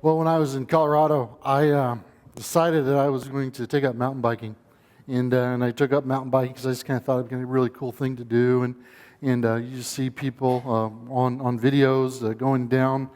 Well, when I was in Colorado, I decided that I was going to take up mountain biking, and I took up mountain biking because I just kind of thought it would be a really cool thing to do. And you just see people on videos going down,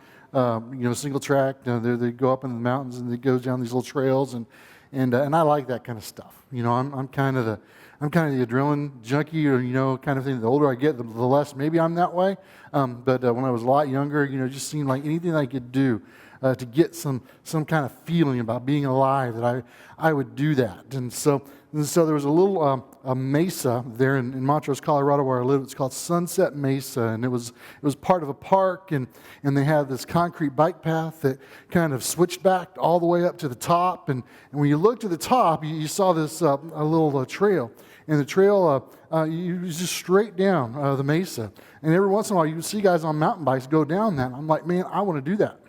single track. They go up in the mountains and they go down these little trails, and I like that kind of stuff. I'm kind of the adrenaline junkie, or kind of thing. The older I get, the less maybe I'm that way. But when I was a lot younger, it just seemed like anything I could do to get some kind of feeling about being alive, that I would do that. And so there was a little a mesa there in Montrose, Colorado, where I live. It's called Sunset Mesa, and it was part of a park, and they had this concrete bike path that kind of switched back all the way up to the top. And when you looked to the top, you saw this a little trail. And the trail, you just straight down the mesa. And every once in a while, you see guys on mountain bikes go down that. And I'm like, man, I want to do that.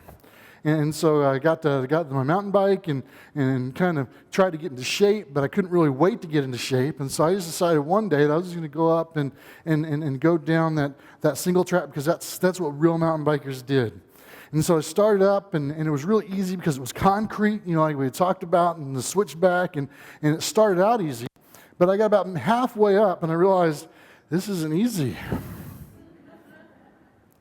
And so I got my mountain bike and kind of tried to get into shape, but I couldn't really wait to get into shape. And so I just decided one day that I was just going to go up and go down that single track, because that's what real mountain bikers did. And so I started up, and it was really easy because it was concrete, like we had talked about, and the switchback, and it started out easy. But I got about halfway up, and I realized this isn't easy.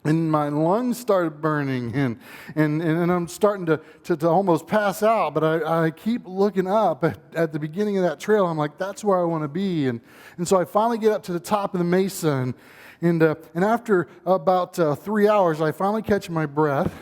And my lungs started burning, and I'm starting to almost pass out. But I keep looking up at the beginning of that trail. I'm like, that's where I want to be. And so I finally get up to the top of the mesa, and after about 3 hours, I finally catch my breath.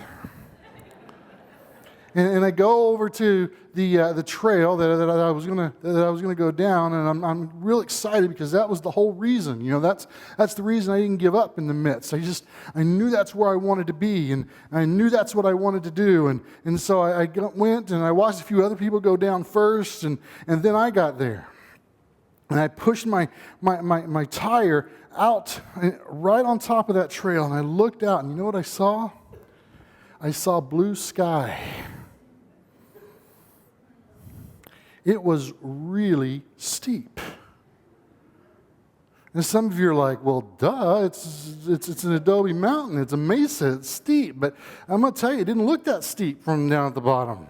And I go over to the trail that I was gonna go down, and I'm real excited because that was the whole reason. That's the reason I didn't give up in the midst. I knew that's where I wanted to be, and I knew that's what I wanted to do. And so I went and I watched a few other people go down first, and then I got there, and I pushed my tire out right on top of that trail, and I looked out, and you know what I saw? I saw blue sky. It was really steep. And some of you are like, well, duh, it's an Adobe mountain. It's a mesa. It's steep. But I'm going to tell you, it didn't look that steep from down at the bottom.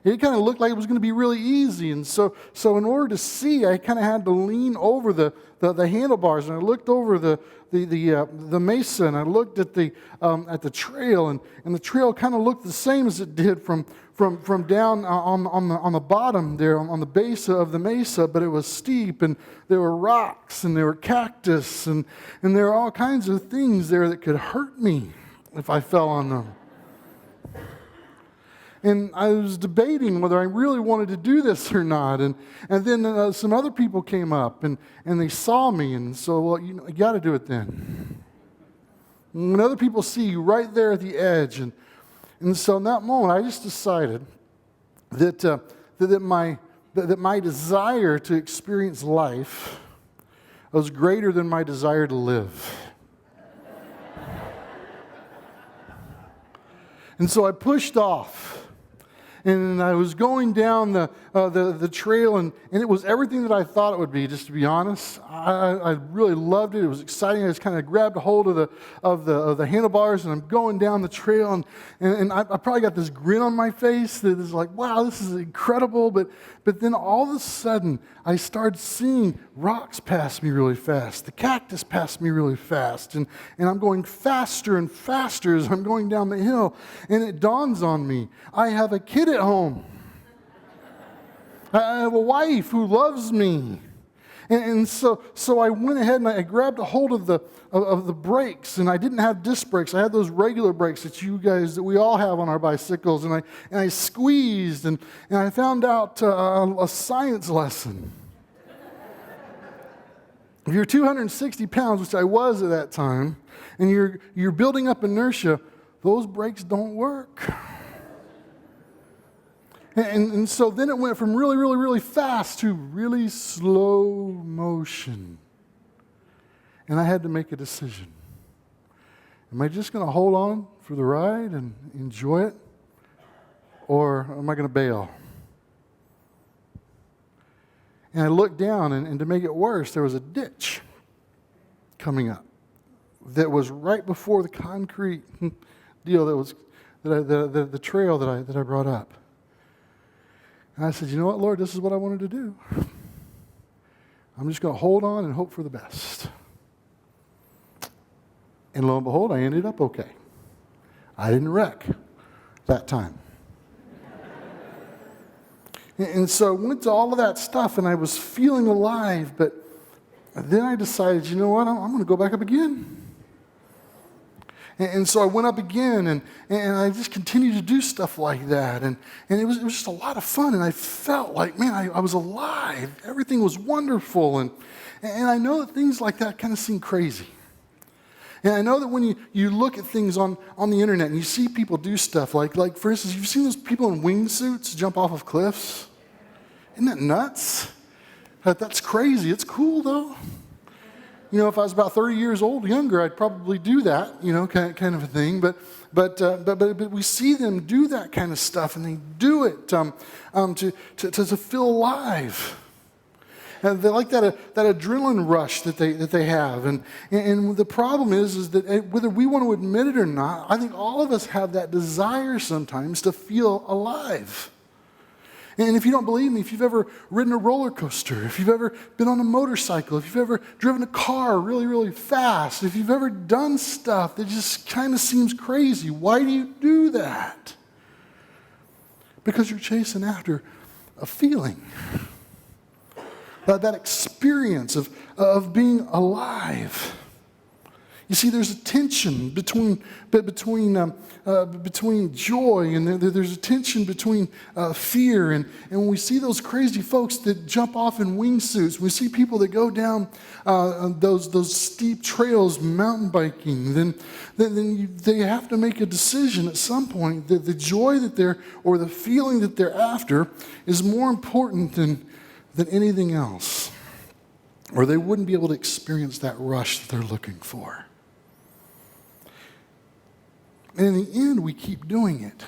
It kind of looked like it was going to be really easy. And so in order to see, I kind of had to lean over the handlebars, and I looked over the mesa, and I looked at the trail, and the trail kind of looked the same as it did from down on the bottom there, on the base of the mesa, but it was steep, and there were rocks, and there were cactus, and there were all kinds of things there that could hurt me if I fell on them. And I was debating whether I really wanted to do this or not. And then some other people came up, and they saw me. And so, well, you got to do it then. And when other people see you right there at the edge. And so in that moment, I just decided that my desire to experience life was greater than my desire to live. And so I pushed off. And I was going down the trail, and it was everything that I thought it would be, just to be honest. I really loved it. It was exciting. I just kind of grabbed a hold of the handlebars, and I'm going down the trail, and I probably got this grin on my face that is like, wow, this is incredible. But then all of a sudden, I started seeing rocks pass me really fast. The cactus passed me really fast, and I'm going faster and faster as I'm going down the hill. And it dawns on me, I have a kid at home. I have a wife who loves me. And so I went ahead and I grabbed a hold of the brakes, and I didn't have disc brakes. I had those regular brakes that we all have on our bicycles, and I squeezed, and I found out a science lesson. If you're 260 pounds, which I was at that time, and you're building up inertia, those brakes don't work. And so then it went from really, really, really fast to really slow motion. And I had to make a decision. Am I just going to hold on for the ride and enjoy it? Or am I going to bail? And I looked down, and to make it worse, there was a ditch coming up that was right before the concrete deal that the trail that I brought up. And I said, you know what, Lord, this is what I wanted to do. I'm just going to hold on and hope for the best. And lo and behold, I ended up okay. I didn't wreck that time. And so I went to all of that stuff, and I was feeling alive, but then I decided, you know what, I'm going to go back up again. And so I went up again, and I just continued to do stuff like that. And it was just a lot of fun, and I felt like, man, I was alive. Everything was wonderful. And I know that things like that kind of seem crazy. And I know that when you look at things on the internet and you see people do stuff like for instance, you've seen those people in wingsuits jump off of cliffs? Isn't that nuts? That's crazy. It's cool, though. You know, if I was about 30 years old, younger, I'd probably do that, you know, kind of a thing. But we see them do that kind of stuff, and they do it to feel alive. And they like that adrenaline rush that they have. And the problem is that whether we want to admit it or not, I think all of us have that desire sometimes to feel alive. And if you don't believe me, if you've ever ridden a roller coaster, if you've ever been on a motorcycle, if you've ever driven a car really, really fast, if you've ever done stuff that just kind of seems crazy, why do you do that? Because you're chasing after a feeling. That experience of being alive. You see, there's a tension between joy, and there's a tension between fear. And when we see those crazy folks that jump off in wingsuits, we see people that go down those steep trails mountain biking, then they have to make a decision at some point that the joy or the feeling that they're after is more important than anything else, or they wouldn't be able to experience that rush that they're looking for. And in the end, we keep doing it.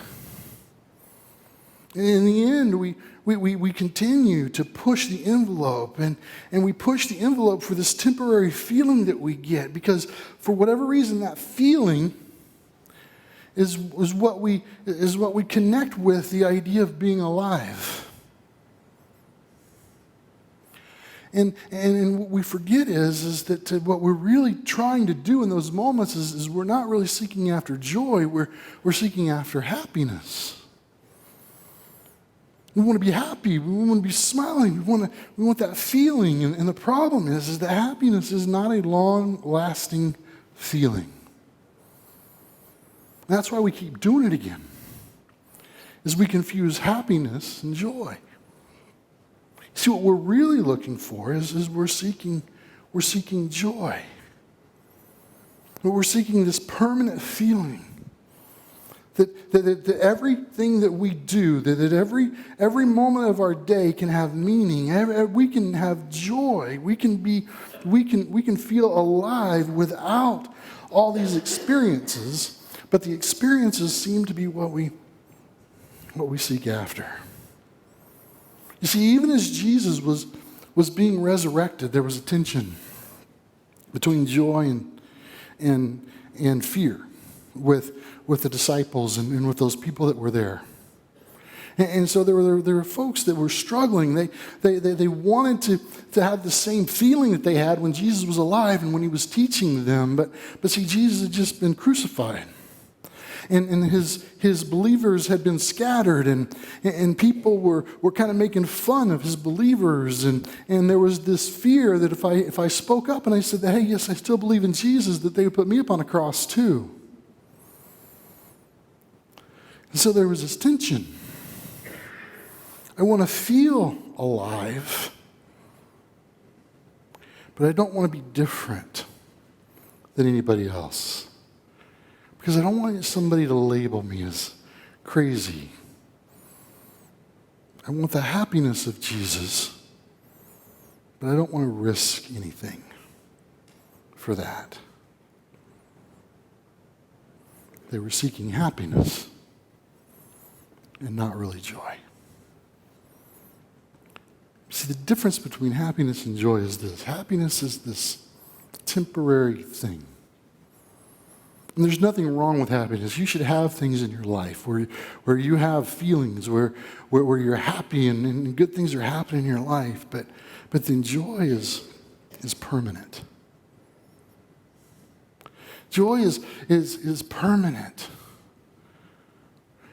And in the end, we continue to push the envelope, and we push the envelope for this temporary feeling that we get, because for whatever reason, that feeling is what we connect with the idea of being alive. And what we forget is that what we're really trying to do in those moments is we're not really seeking after joy, we're seeking after happiness. We want to be happy, we want to be smiling, we want that feeling. And the problem is that happiness is not a long-lasting feeling. And that's why we keep doing it again, is we confuse happiness and joy. See, what we're really looking for is we're seeking joy. We're seeking this permanent feeling that everything that we do, that every moment of our day can have meaning. We can have joy. We can feel alive without all these experiences. But the experiences seem to be what we seek after. You see, even as Jesus was being resurrected, there was a tension between joy and fear with the disciples and with those people that were there. And so there were folks that were struggling. They wanted to have the same feeling that they had when Jesus was alive and when he was teaching them. But see, Jesus had just been crucified. And his believers had been scattered, and people were kind of making fun of his believers, and there was this fear that if I spoke up and I said, hey, yes, I still believe in Jesus, that they would put me up on a cross too. And so there was this tension. I want to feel alive, but I don't want to be different than anybody else. Because I don't want somebody to label me as crazy. I want the happiness of Jesus, but I don't want to risk anything for that. They were seeking happiness and not really joy. See, the difference between happiness and joy is this. Happiness is this temporary thing. And there's nothing wrong with happiness. You should have things in your life where you have feelings, where you're happy and good things are happening in your life. But then joy is permanent. Joy is permanent.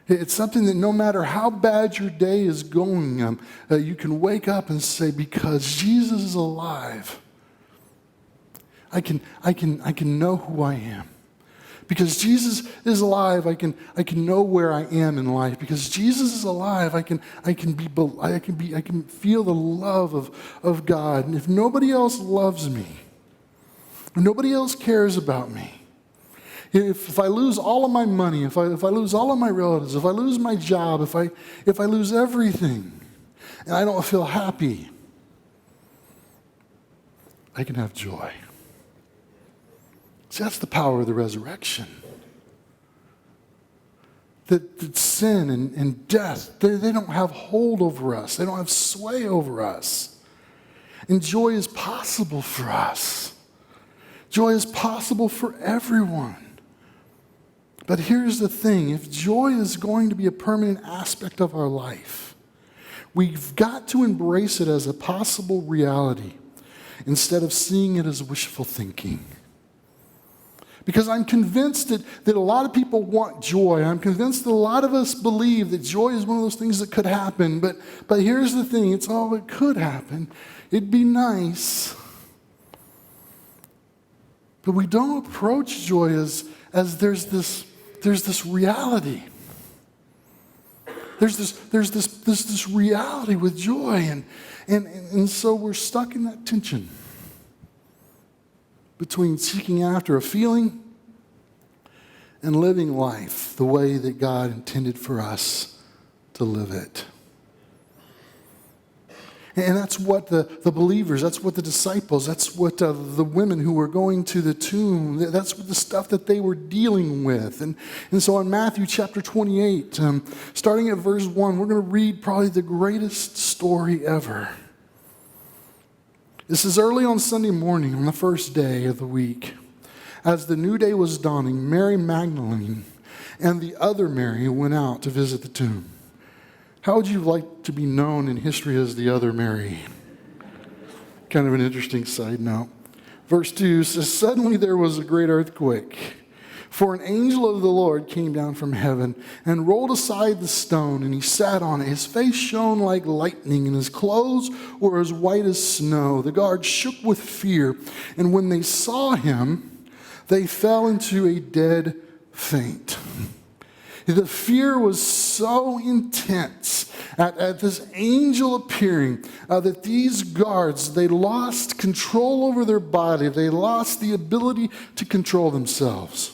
It's something that no matter how bad your day is going, you can wake up and say, because Jesus is alive, I can know who I am. Because Jesus is alive, I can know where I am in life. Because Jesus is alive, I can feel the love of God. And if nobody else loves me, if nobody else cares about me, if I lose all of my money, if I lose all of my relatives, if I lose my job, if I lose everything, and I don't feel happy, I can have joy. See, that's the power of the resurrection. That sin and death, they don't have hold over us. They don't have sway over us. And joy is possible for us. Joy is possible for everyone. But here's the thing. If joy is going to be a permanent aspect of our life, we've got to embrace it as a possible reality instead of seeing it as wishful thinking. Because I'm convinced that a lot of people want joy. I'm convinced that a lot of us believe that joy is one of those things that could happen. But here's the thing. It's all that could happen. It'd be nice. But we don't approach joy as there's this reality. There's this reality with joy. And so we're stuck in that tension between seeking after a feeling and living life the way that God intended for us to live it. And that's what the believers, that's what the disciples, that's what the women who were going to the tomb, that's what the stuff that they were dealing with. And so in Matthew chapter 28, starting at verse 1, we're going to read probably the greatest story ever. This is early on Sunday morning, on the first day of the week. As the new day was dawning, Mary Magdalene and the other Mary went out to visit the tomb. How would you like to be known in history as the other Mary? Kind of an interesting side note. Verse 2 says, suddenly there was a great earthquake. For an angel of the Lord came down from heaven and rolled aside the stone, and he sat on it. His face shone like lightning, and his clothes were as white as snow. The guards shook with fear, and when they saw him, they fell into a dead faint. The fear was so intense at this angel appearing that these guards, they lost control over their body. They lost the ability to control themselves.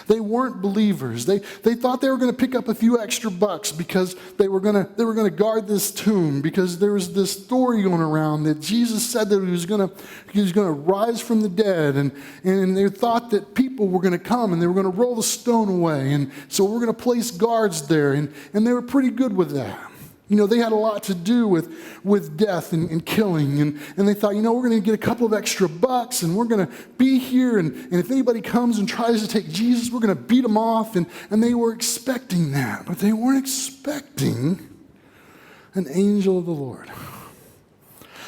They weren't believers. They thought they were going to pick up a few extra bucks because they were going to guard this tomb, because there was this story going around that Jesus said that he was going to rise from the dead, and they thought that people were going to come and they were going to roll the stone away, and so we're going to place guards there, and they were pretty good with that. You know, they had a lot to do with death and killing. And they thought, we're going to get a couple of extra bucks, and we're going to be here. And if anybody comes and tries to take Jesus, we're going to beat them off. And they were expecting that. But they weren't expecting an angel of the Lord.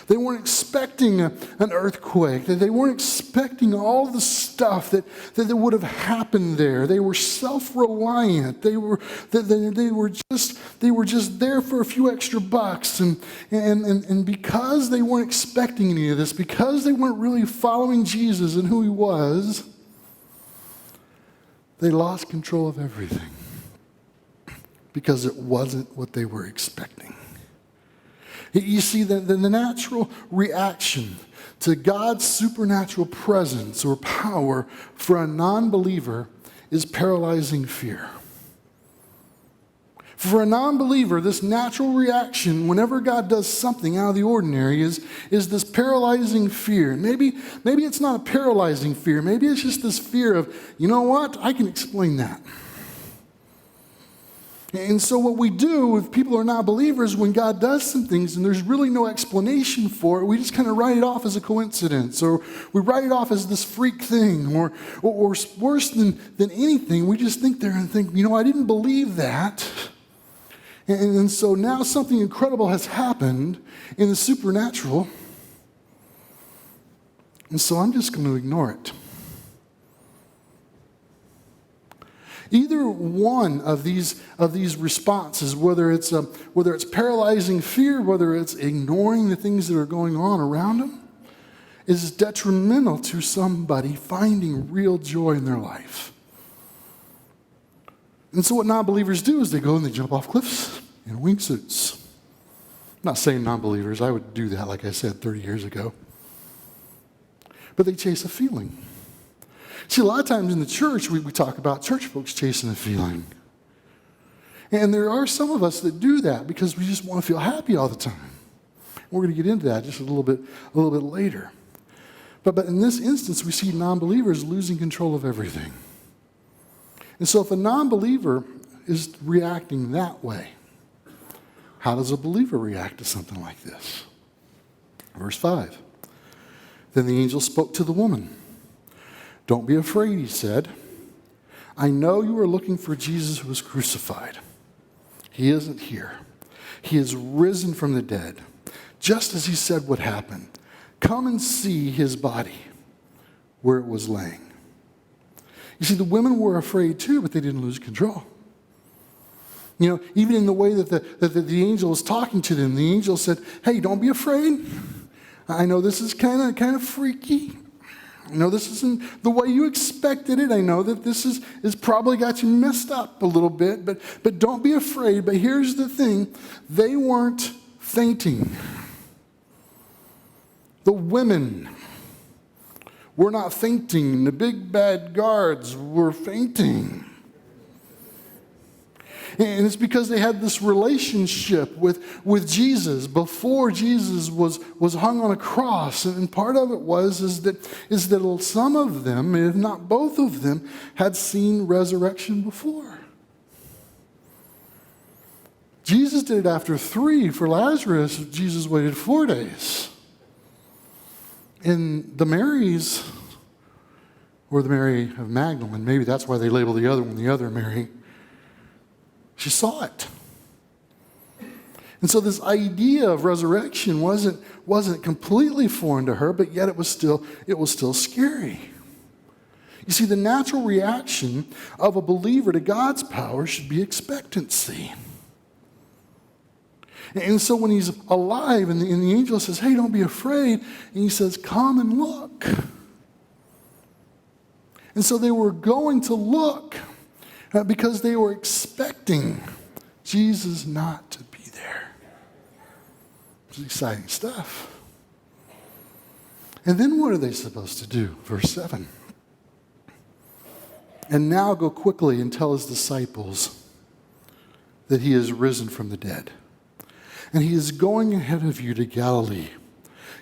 They weren't expecting an earthquake. They weren't expecting all the stuff that would have happened there. They were self-reliant. They were just there for a few extra bucks. And because they weren't expecting any of this, because they weren't really following Jesus and who he was, they lost control of everything because it wasn't what they were expecting. You see, the natural reaction to God's supernatural presence or power for a non-believer is paralyzing fear. For a non-believer, this natural reaction whenever God does something out of the ordinary is this paralyzing fear. Maybe it's not a paralyzing fear. Maybe it's just this fear of, you know what? I can explain that. And so what we do if people are not believers, when God does some things and there's really no explanation for it, we just kind of write it off as a coincidence, or we write it off as this freak thing, or worse than anything, we just think there and think, I didn't believe that. And so now something incredible has happened in the supernatural, and so I'm just going to ignore it. Either one of these responses, whether it's paralyzing fear, whether it's ignoring the things that are going on around them, is detrimental to somebody finding real joy in their life. And so what non-believers do is they go and they jump off cliffs in wingsuits. I'm not saying non-believers. I would do that, like I said, 30 years ago. But they chase a feeling. See, a lot of times in the church, we talk about church folks chasing a feeling. And there are some of us that do that because we just want to feel happy all the time. We're going to get into that just a little bit later. But in this instance, we see non-believers losing control of everything. And so if a non-believer is reacting that way, how does a believer react to something like this? Verse 5. Then the angel spoke to the woman. "Don't be afraid," he said. "I know you are looking for Jesus who was crucified. He isn't here. He is risen from the dead, just as he said would happen. Come and see his body where it was laying." You see, the women were afraid too, but they didn't lose control. Even in the way that the angel was talking to them, the angel said, "Hey, don't be afraid. I know this is kind of freaky. I know this isn't the way you expected it. I know that this is probably got you messed up a little bit, but don't be afraid." But here's the thing. They weren't fainting. The women were not fainting. The big bad guards were fainting. And it's because they had this relationship with Jesus before Jesus was hung on a cross. And part of it is that some of them, if not both of them, had seen resurrection before. Jesus did it after 3. For Lazarus, Jesus waited 4 days. And the Marys were the Mary of Magdalene. Maybe that's why they labeled the other one the other Mary. She saw it. And so this idea of resurrection wasn't completely foreign to her, but yet it was still scary. You see, the natural reaction of a believer to God's power should be expectancy. And so when he's alive and the angel says, "Hey, don't be afraid," and he says, "Come and look." And so they were going to look because they were expecting Jesus not to be there. It's exciting stuff. And then what are they supposed to do? Verse 7. "And now go quickly and tell his disciples that he is risen from the dead. And he is going ahead of you to Galilee.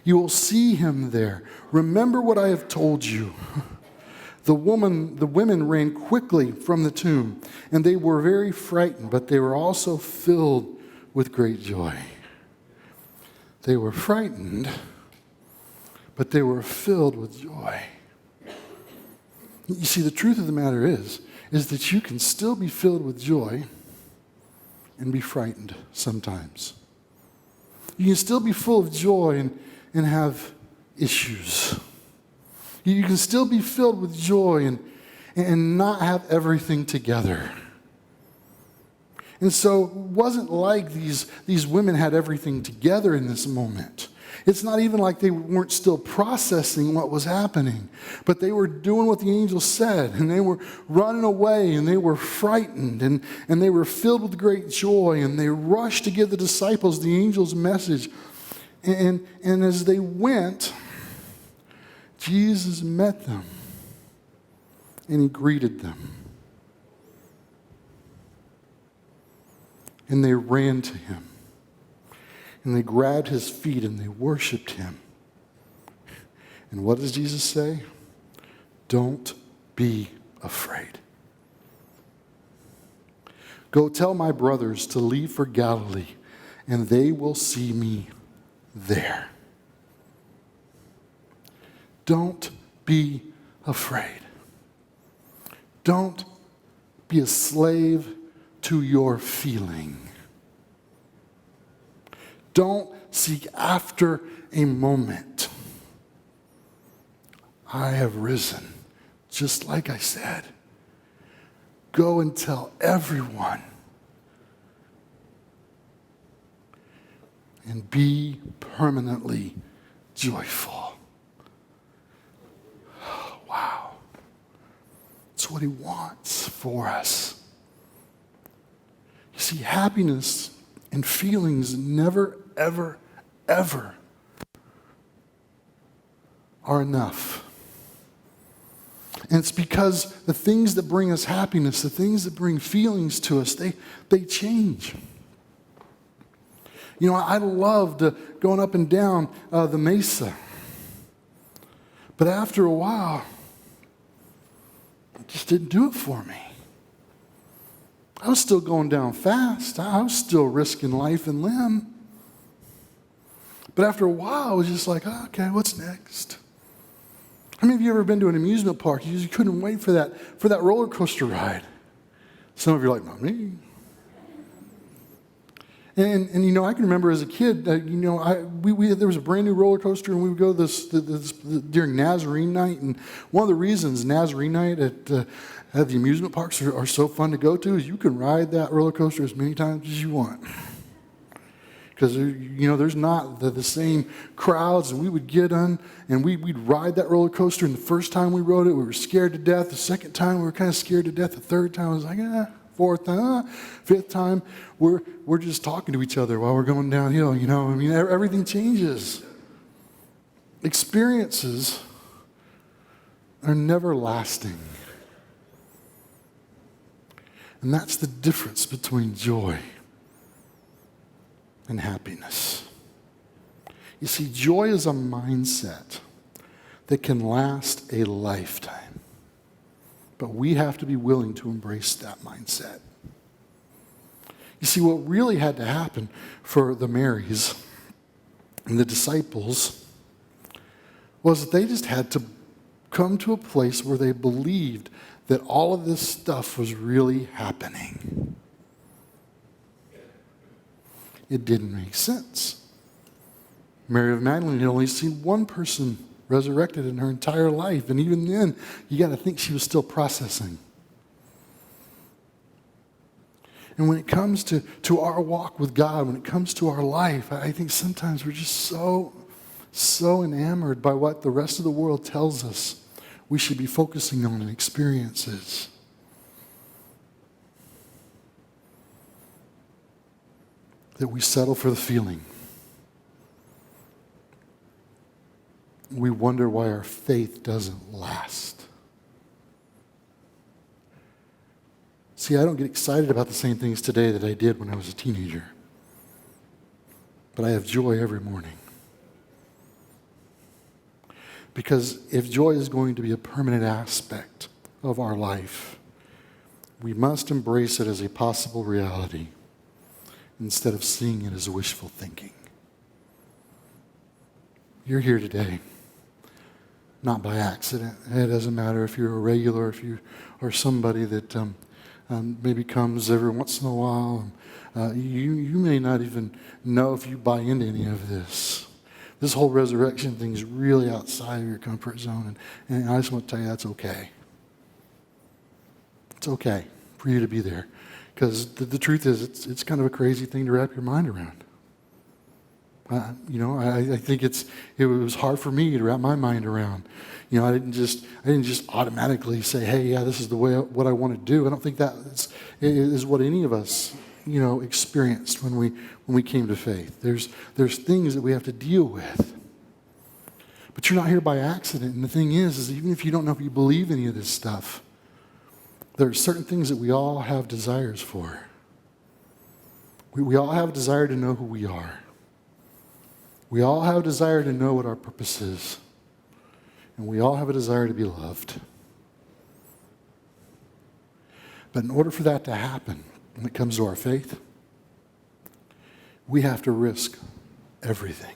You will see him there. Remember what I have told you." The women ran quickly from the tomb, and they were very frightened, but they were also filled with great joy. They were frightened, but they were filled with joy. You see, the truth of the matter is that you can still be filled with joy and be frightened sometimes. You can still be full of joy and have issues. You can still be filled with joy and not have everything together. And so it wasn't like these women had everything together in this moment. It's not even like they weren't still processing what was happening. But they were doing what the angel said, and they were running away, and they were frightened, and they were filled with great joy, and they rushed to give the disciples the angel's message. And as they went, Jesus met them, and he greeted them. And they ran to him, and they grabbed his feet, and they worshiped him. And what does Jesus say? Don't be afraid. Go tell my brothers to leave for Galilee, and they will see me there. Don't be afraid. Don't be a slave to your feeling. Don't seek after a moment. I have risen, just like I said. Go and tell everyone. And be permanently joyful. Wow. It's what he wants for us. You see, happiness and feelings never, ever, ever are enough. And it's because the things that bring us happiness, the things that bring feelings to us, they change. You know, I loved going up and down the mesa. But after a while, it just didn't do it for me. I was still going down fast. I was still risking life and limb. But after a while, I was just like, oh, okay, what's next? How many of you ever been to an amusement park? You just couldn't wait for that roller coaster ride. Some of you are like, not me. And you know, I can remember as a kid, there was a brand new roller coaster, and we would go this during Nazarene night. And one of the reasons Nazarene night at the amusement parks are so fun to go to is you can ride that roller coaster as many times as you want. Because, you know, there's not the same crowds, and we would get on, and we'd ride that roller coaster, and the first time we rode it, we were scared to death. The second time, we were kind of scared to death. The third time, I was like, fourth time, fifth time, we're just talking to each other while we're going downhill, you know. I mean, everything changes. Experiences are never lasting. And that's the difference between joy and happiness. You see, joy is a mindset that can last a lifetime. But we have to be willing to embrace that mindset. You see, what really had to happen for the Marys and the disciples was that they just had to come to a place where they believed that all of this stuff was really happening. It didn't make sense. Mary of Magdalene had only seen one person resurrected in her entire life, and even then, you got to think she was still processing. And when it comes to our walk with God, when it comes to our life, I think sometimes we're just so enamored by what the rest of the world tells us we should be focusing on in experiences. That we settle for the feeling. We wonder why our faith doesn't last. See, I don't get excited about the same things today that I did when I was a teenager. But I have joy every morning. Because if joy is going to be a permanent aspect of our life, we must embrace it as a possible reality instead of seeing it as wishful thinking. You're here today, not by accident. It doesn't matter if you're a regular, if you are somebody that maybe comes every once in a while. You may not even know if you buy into any of this. This whole resurrection thing is really outside of your comfort zone, and I just want to tell you that's okay. It's okay for you to be there, because the truth is it's kind of a crazy thing to wrap your mind around. I think it was hard for me to wrap my mind around. You know, I didn't just automatically say, hey, yeah, this is the way what I want to do. I don't think that is what any of us, you know, experienced when we came to faith. There's things that we have to deal with. But you're not here by accident. And the thing is even if you don't know if you believe any of this stuff, there are certain things that we all have desires for. We all have a desire to know who we are. We all have a desire to know what our purpose is. And we all have a desire to be loved. But in order for that to happen, when it comes to our faith, we have to risk everything.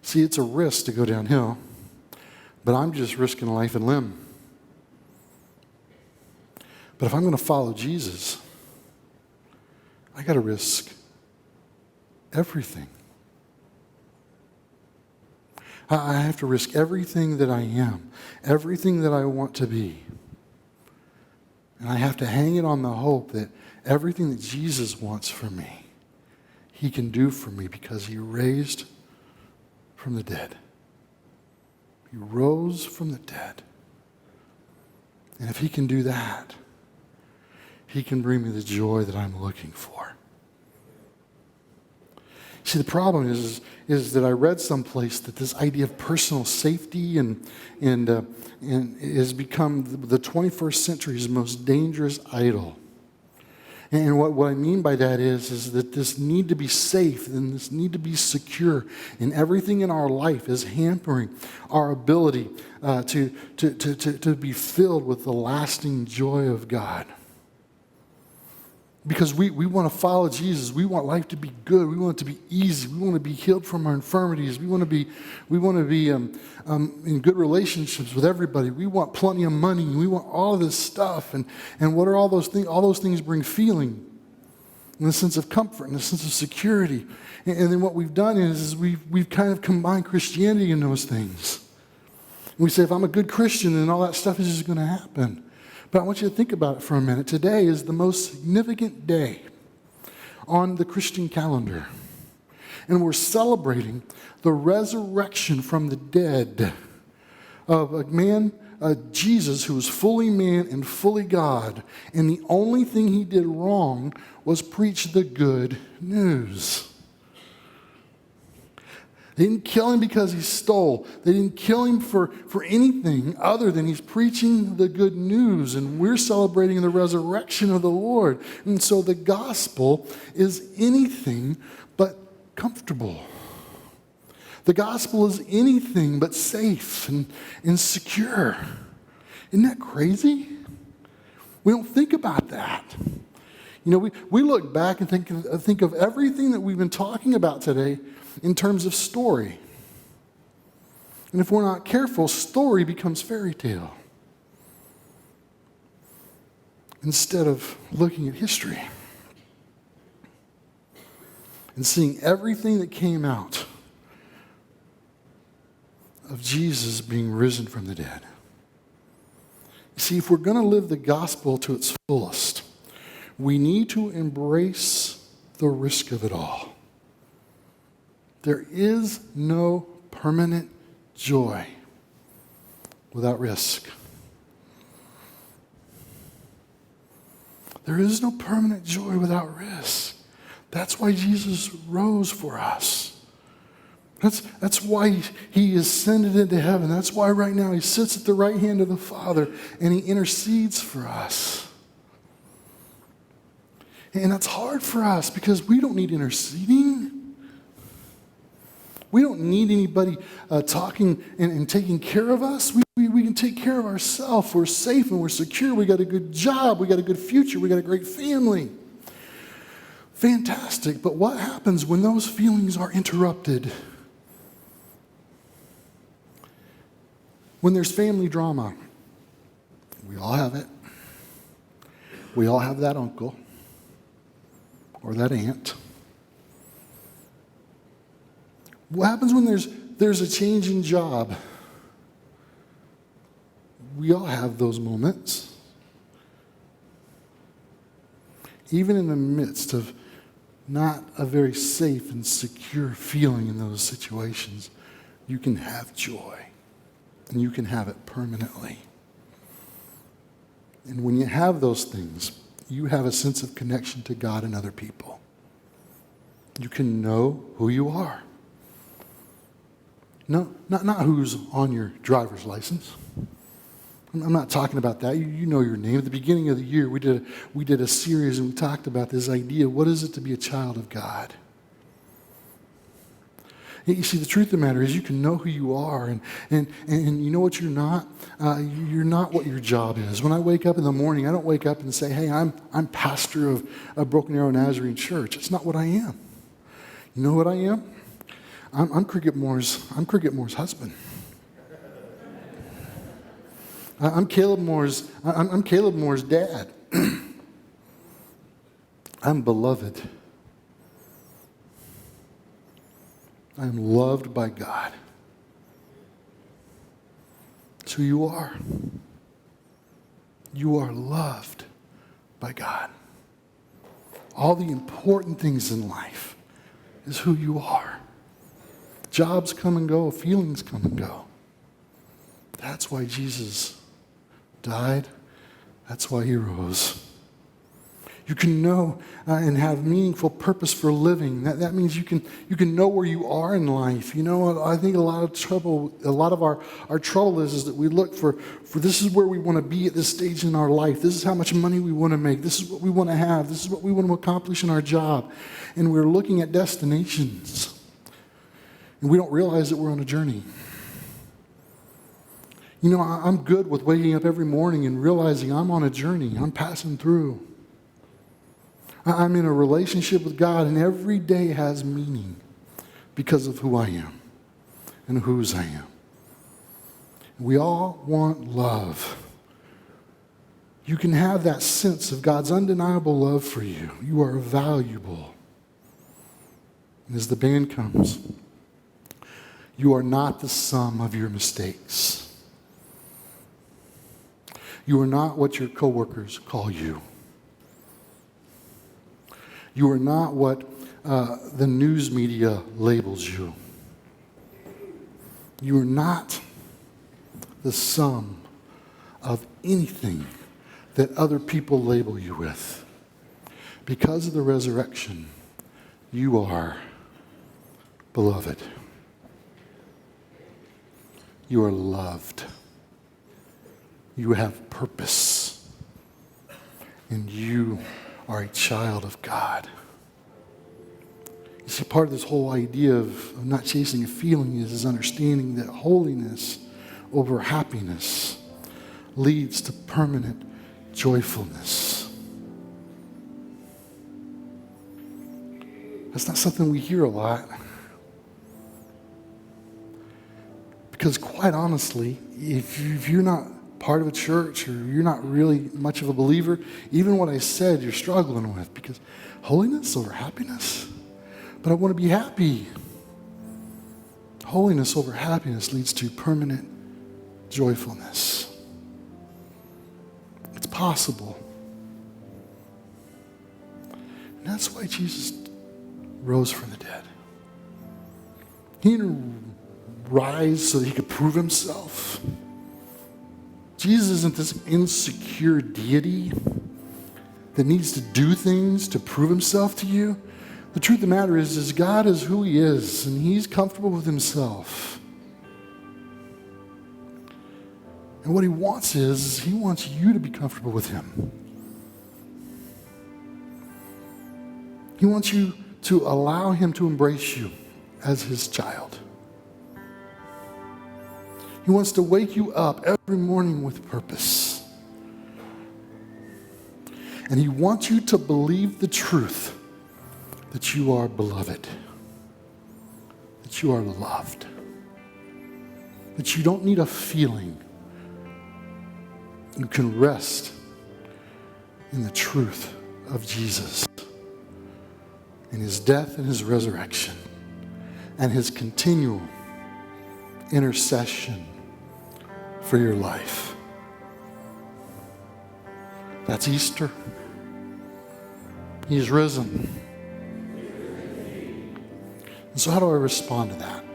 See, it's a risk to go downhill, but I'm just risking life and limb. But if I'm going to follow Jesus, I got to risk everything. I have to risk everything that I am, everything that I want to be. And I have to hang it on the hope that everything that Jesus wants for me, he can do for me because he raised from the dead. He rose from the dead. And if he can do that, he can bring me the joy that I'm looking for. See, the problem is that I read someplace that this idea of personal safety and has become the 21st century's most dangerous idol. And what I mean by that is that this need to be safe and this need to be secure in everything in our life is hampering our ability to be filled with the lasting joy of God. Because we want to follow Jesus. We want life to be good. We want it to be easy. We want to be healed from our infirmities. We want to be in good relationships with everybody. We want plenty of money. We want all of this stuff. And what are all those things? All those things bring feeling and a sense of comfort and a sense of security. And then what we've done is we've kind of combined Christianity in those things. And we say, if I'm a good Christian, then all that stuff is just going to happen. But I want you to think about it for a minute. Today is the most significant day on the Christian calendar. And we're celebrating the resurrection from the dead of a man, Jesus, who was fully man and fully God. And the only thing he did wrong was preach the good news. They didn't kill him because he stole. They didn't kill him for anything other than he's preaching the good news. And we're celebrating the resurrection of the Lord. And so the gospel is anything but comfortable. The gospel is anything but safe and secure. Isn't that crazy? We don't think about that. You know, we look back and think of everything that we've been talking about today in terms of story. And if we're not careful, story becomes fairy tale instead of looking at history and seeing everything that came out of Jesus being risen from the dead. You see, if we're going to live the gospel to its fullest, we need to embrace the risk of it all. There is no permanent joy without risk. There is no permanent joy without risk. That's why Jesus rose for us. That's why he ascended into heaven. That's why right now he sits at the right hand of the Father and he intercedes for us. And that's hard for us because we don't need interceding. We don't need anybody talking and taking care of us. We can take care of ourselves. We're safe and we're secure. We got a good job. We got a good future. We got a great family. Fantastic. But what happens when those feelings are interrupted? When there's family drama. We all have it. We all have that uncle or that aunt. What happens when there's a change in job? We all have those moments. Even in the midst of not a very safe and secure feeling in those situations, you can have joy. And you can have it permanently. And when you have those things, you have a sense of connection to God and other people. You can know who you are. No, not who's on your driver's license. I'm not talking about that. You know your name. At the beginning of the year, we did a series and we talked about this idea. What is it to be a child of God? You see, the truth of the matter is you can know who you are, and you know what you're not? You're not what your job is. When I wake up in the morning, I don't wake up and say, hey, I'm pastor of a Broken Arrow Nazarene Church. It's not what I am. You know what I am? I'm Cricket Moore's husband. I'm Caleb Moore's dad. I'm beloved. I am loved by God. It's who you are. You are loved by God. All the important things in life is who you are. Jobs come and go, feelings come and go. That's why Jesus died. That's why he rose. You can know and have meaningful purpose for living. That means you can know where you are in life. You know, I think a lot of our trouble is that we look for this is where we want to be at this stage in our life. This is how much money we want to make. This is what we want to have. This is what we want to accomplish in our job. And we're looking at destinations. And we don't realize that we're on a journey. You know, I'm good with waking up every morning and realizing I'm on a journey. I'm passing through. I'm in a relationship with God, and every day has meaning because of who I am and whose I am. We all want love. You can have that sense of God's undeniable love for you. You are valuable. And as the band comes, you are not the sum of your mistakes. You are not what your coworkers call you. You are not what the news media labels you. You are not the sum of anything that other people label you with. Because of the resurrection, you are beloved. You are loved. You have purpose. And you are a child of God. You see, part of this whole idea of not chasing a feeling is understanding that holiness over happiness leads to permanent joyfulness. That's not something we hear a lot. Because quite honestly, if you're not part of a church or you're not really much of a believer, even what I said you're struggling with, because holiness over happiness? But I want to be happy. Holiness over happiness leads to permanent joyfulness. It's possible. And that's why Jesus rose from the dead. He didn't rise so that he could prove himself. Jesus isn't this insecure deity that needs to do things to prove himself to you. The truth of the matter is God is who he is, and he's comfortable with himself. And what he wants is he wants you to be comfortable with him. He wants you to allow him to embrace you as his child. He wants to wake you up every morning with purpose. And he wants you to believe the truth that you are beloved, that you are loved, that you don't need a feeling. You can rest in the truth of Jesus, in his death and his resurrection, and his continual intercession for your life. That's Easter. He's risen. And so how do I respond to that?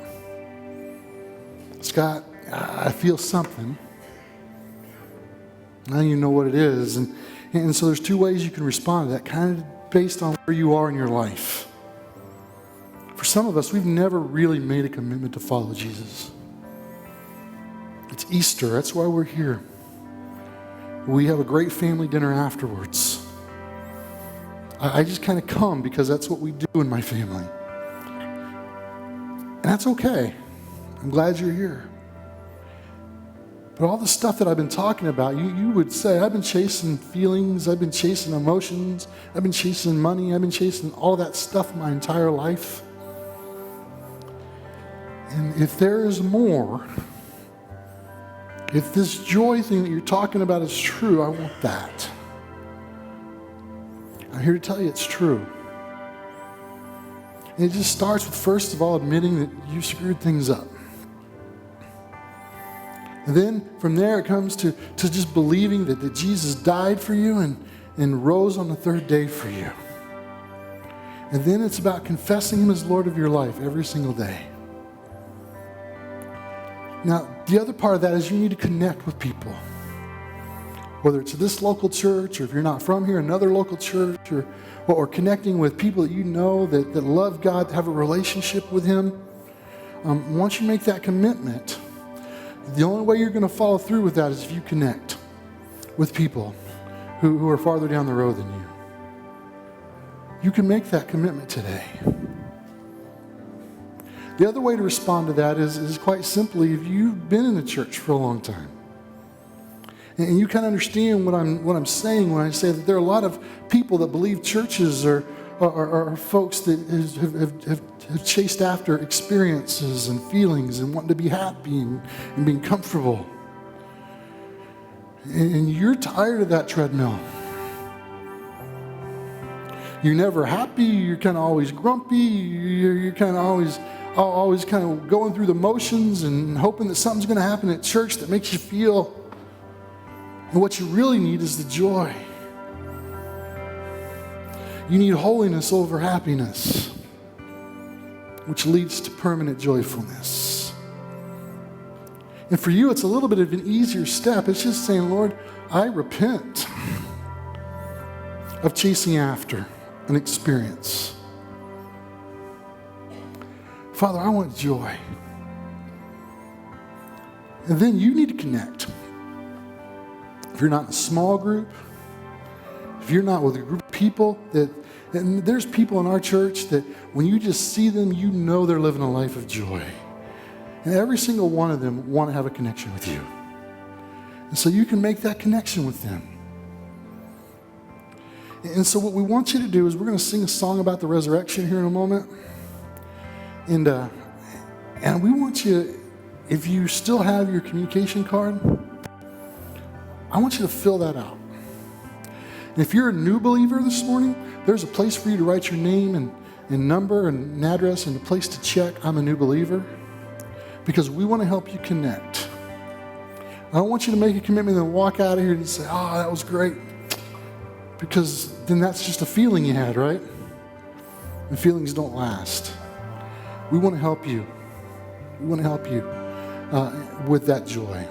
Scott, I feel something. Now you know what it is. And so there's two ways you can respond to that, kind of based on where you are in your life. For some of us, we've never really made a commitment to follow Jesus. It's Easter. That's why we're here. We have a great family dinner afterwards. I just kind of come because that's what we do in my family. And that's okay. I'm glad you're here. But all the stuff that I've been talking about, you would say, I've been chasing feelings, I've been chasing emotions, I've been chasing money, I've been chasing all that stuff my entire life. And if there is more, if this joy thing that you're talking about is true, I want that. I'm here to tell you it's true. And it just starts with, first of all, admitting that you screwed things up. And then from there it comes to just believing that Jesus died for you and rose on the third day for you. And then it's about confessing him as Lord of your life every single day. Now, the other part of that is you need to connect with people. Whether it's this local church, or if you're not from here, another local church, or connecting with people that you know that love God, have a relationship with him. Once you make that commitment, the only way you're going to follow through with that is if you connect with people who are farther down the road than you. You can make that commitment today. The other way to respond to that is quite simply, if you've been in the church for a long time, and you kind of understand what I'm saying when I say that there are a lot of people that believe churches are folks that have chased after experiences and feelings and wanting to be happy and being comfortable. And you're tired of that treadmill. You're never happy. You're kind of always grumpy. You're kind of always kind of going through the motions and hoping that something's going to happen at church that makes you feel. And what you really need is the joy. You need holiness over happiness, which leads to permanent joyfulness. And for you, it's a little bit of an easier step. It's just saying, Lord, I repent of chasing after an experience. Father, I want joy. And then you need to connect. If you're not in a small group, if you're not with a group of people and there's people in our church that when you just see them, you know they're living a life of joy. And every single one of them want to have a connection with you. And so you can make that connection with them. And so what we want you to do is we're going to sing a song about the resurrection here in a moment. And we want you, if you still have your communication card, I want you to fill that out. And if you're a new believer this morning, there's a place for you to write your name and number and an address and a place to check I'm a new believer, because we want to help you connect. I don't want you to make a commitment and walk out of here and say, oh, that was great, because then that's just a feeling you had, right? And feelings don't last. We want to help you. We want to help you with that joy.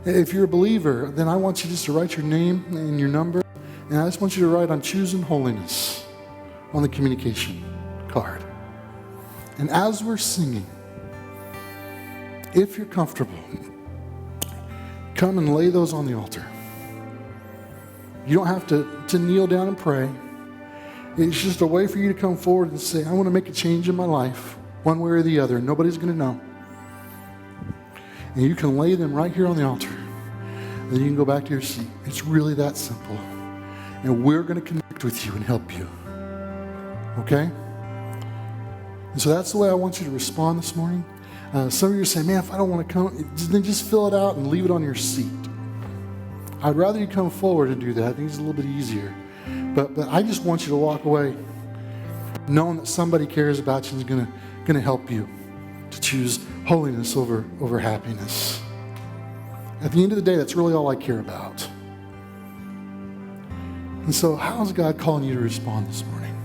If you're a believer, then I want you just to write your name and your number, and I just want you to write on choosing holiness on the communication card. And as we're singing, if you're comfortable, come and lay those on the altar. You don't have to kneel down and pray. It's just a way for you to come forward and say, I want to make a change in my life, one way or the other, and nobody's going to know. And you can lay them right here on the altar. And then you can go back to your seat. It's really that simple. And we're going to connect with you and help you. Okay? And so that's the way I want you to respond this morning. Some of you say, man, if I don't want to come, then just fill it out and leave it on your seat. I'd rather you come forward and do that. I think it's a little bit easier. But I just want you to walk away knowing that somebody cares about you and is going to help you to choose holiness over happiness. At the end of the day, that's really all I care about. And so how's God calling you to respond this morning?